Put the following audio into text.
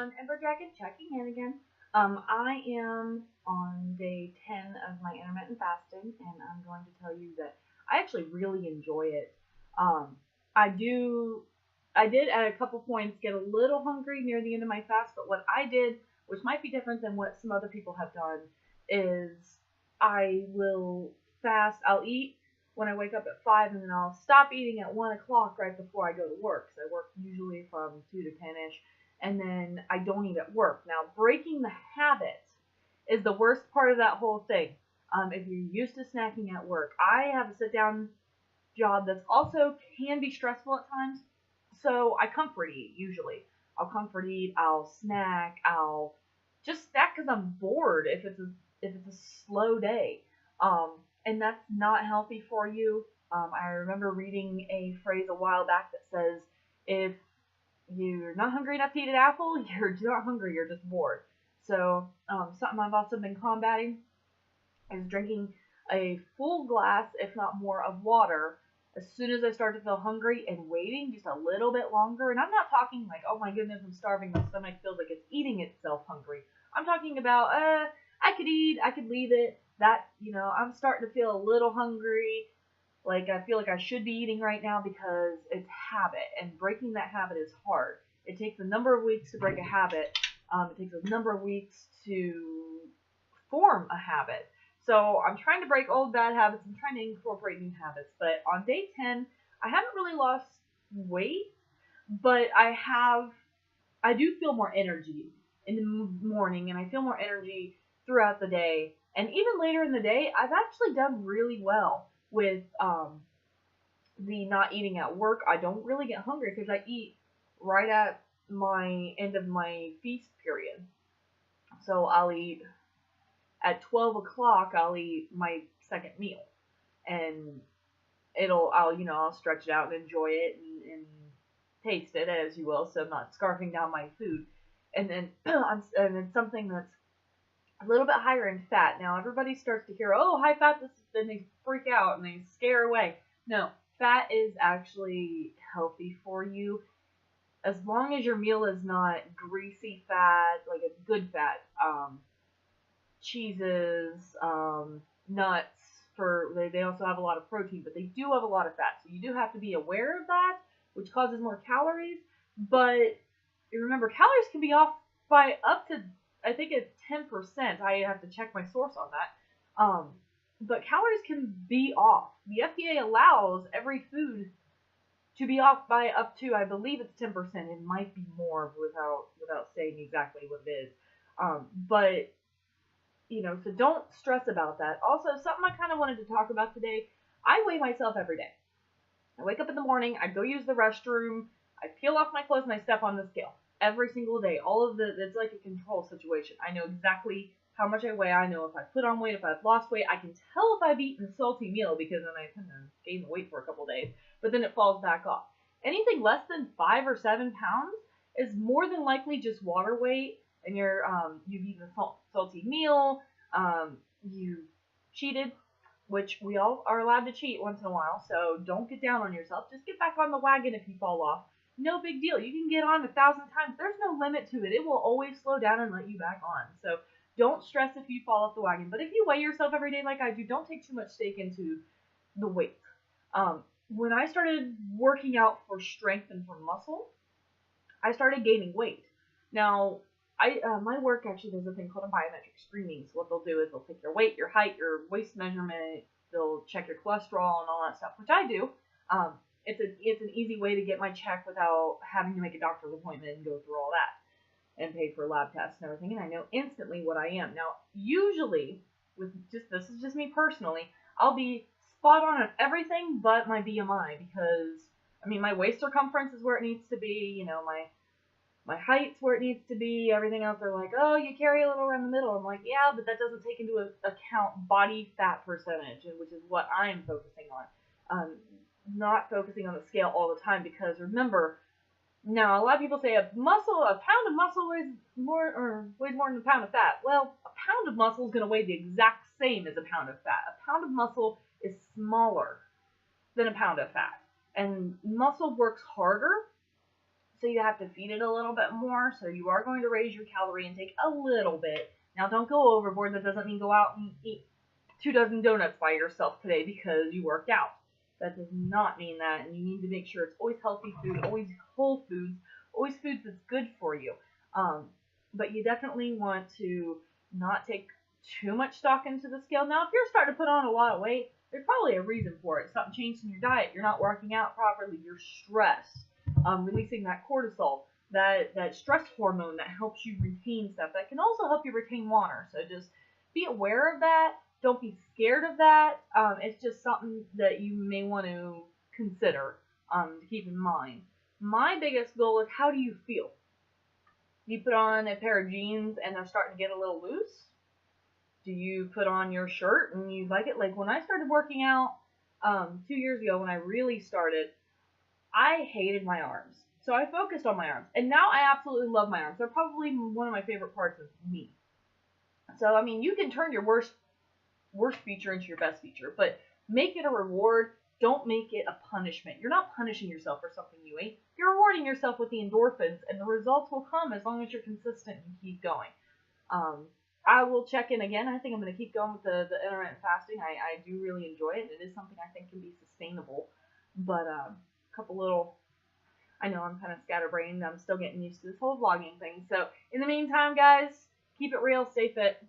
Amberjacket checking in again. I am on day 10 of my intermittent fasting, and I'm going to tell you that I actually really enjoy it. Um, I do, I did at a couple points get a little hungry near the end of my fast, but what I did, which might be different than what some other people have done, is I will fast. I'll eat when I wake up at 5, and then I'll stop eating at 1 o'clock right before I go to work. So I work usually from 2 to 10 ish, and then I don't eat at work. Now, breaking the habit is the worst part of that whole thing. If you're used to snacking at work, I have a sit down job that's also can be stressful at times. So I comfort eat usually. I'll comfort eat. I'll snack. I'll just snack because I'm bored. If it's a slow day, and that's not healthy for you. I remember reading a phrase a while back that says, if you're not hungry enough to eat an apple, you're not hungry, you're just bored. So something I've also been combating is drinking a full glass, if not more, of water as soon as I start to feel hungry and waiting just a little bit longer. And I'm not talking like, oh my goodness, I'm starving, my stomach feels like it's eating itself hungry. I'm talking about, I could eat, I could leave it. I'm starting to feel a little hungry. Like, I feel like I should be eating right now because it's habit, and breaking that habit is hard. It takes a number of weeks to break a habit. It takes a number of weeks to form a habit. So I'm trying to break old bad habits and trying to incorporate new habits. But on day 10, I haven't really lost weight, but I do feel more energy in the morning, and I feel more energy throughout the day. And even later in the day, I've actually done really well with the not eating at work. I don't really get hungry because I eat right at my end of my feast period. So I'll eat at 12 o'clock. I'll eat my second meal, and I'll stretch it out and enjoy it and taste it, as you will. So I'm not scarfing down my food, and then and then something that's a little bit higher in fat. Now everybody starts to hear, oh, high fat, then they freak out and they scare away. No, fat is actually healthy for you as long as your meal is not greasy fat, like a good fat. Cheeses, nuts. They also have a lot of protein, but they do have a lot of fat. So you do have to be aware of that, which causes more calories. But remember, calories can be off by up to, I think it's 10%. I have to check my source on that. But calories can be off. The FDA allows every food to be off by up to, I believe it's 10%. It might be more without saying exactly what it is. But so don't stress about that. Also, something I kind of wanted to talk about today. I weigh myself every day. I wake up in the morning, I go use the restroom, I peel off my clothes, and I step on the scale every single day. It's like a control situation. I know exactly how much I weigh. I know if I put on weight, if I've lost weight. I can tell if I've eaten a salty meal because then I tend to gain the weight for a couple days, but then it falls back off. Anything less than 5 or 7 pounds is more than likely just water weight, and you've eaten a salty meal, you cheated, which we all are allowed to cheat once in a while, so don't get down on yourself. Just get back on the wagon if you fall off. No big deal. You can get on 1,000 times. There's no limit to it. It will always slow down and let you back on. So don't stress if you fall off the wagon. But if you weigh yourself every day like I do, don't take too much stake into the weight. When I started working out for strength and for muscle, I started gaining weight. Now, my work actually does a thing called a biometric screening. So what they'll do is they'll take your weight, your height, your waist measurement. They'll check your cholesterol and all that stuff, which I do. It's an easy way to get my check without having to make a doctor's appointment and go through all that and pay for lab tests and everything. And I know instantly what I am. Now, usually, this is just me personally, I'll be spot on everything but my BMI because, my waist circumference is where it needs to be. My height's where it needs to be. Everything else, they're like, oh, you carry a little around the middle. I'm like, yeah, but that doesn't take into account body fat percentage, which is what I'm focusing on. Not focusing on the scale all the time because remember, now a lot of people say a pound of muscle weighs more than a pound of fat. Well, a pound of muscle is going to weigh the exact same as a pound of fat. A pound of muscle is smaller than a pound of fat, and muscle works harder. So you have to feed it a little bit more. So you are going to raise your calorie intake a little bit. Now don't go overboard. That doesn't mean go out and eat 2 dozen donuts by yourself today because you worked out. That does not mean that. And you need to make sure it's always healthy food, always whole foods, always foods that's good for you. But you definitely want to not take too much stock into the scale. Now, if you're starting to put on a lot of weight, there's probably a reason for it. Something changed in your diet. You're not working out properly. You're stressed. Releasing that cortisol, that stress hormone that helps you retain stuff. That can also help you retain water. So just be aware of that. Don't be scared of that. It's just something that you may want to consider to keep in mind. My biggest goal is, how do you feel? You put on a pair of jeans and they're starting to get a little loose? Do you put on your shirt and you like it? Like when I started working out 2 years ago, when I really started, I hated my arms. So I focused on my arms. And now I absolutely love my arms. They're probably one of my favorite parts of me. So, I mean, you can turn your worst feature into your best feature, but make it a reward. Don't make it a punishment. You're not punishing yourself for something you ate. You're rewarding yourself with the endorphins, and the results will come as long as you're consistent and keep going. I will check in again. I think I'm going to keep going with the intermittent fasting. I do really enjoy it. It is something I think can be sustainable. But a couple little, I know I'm kind of scatterbrained. I'm still getting used to this whole vlogging thing. So in the meantime, guys, keep it real, stay fit.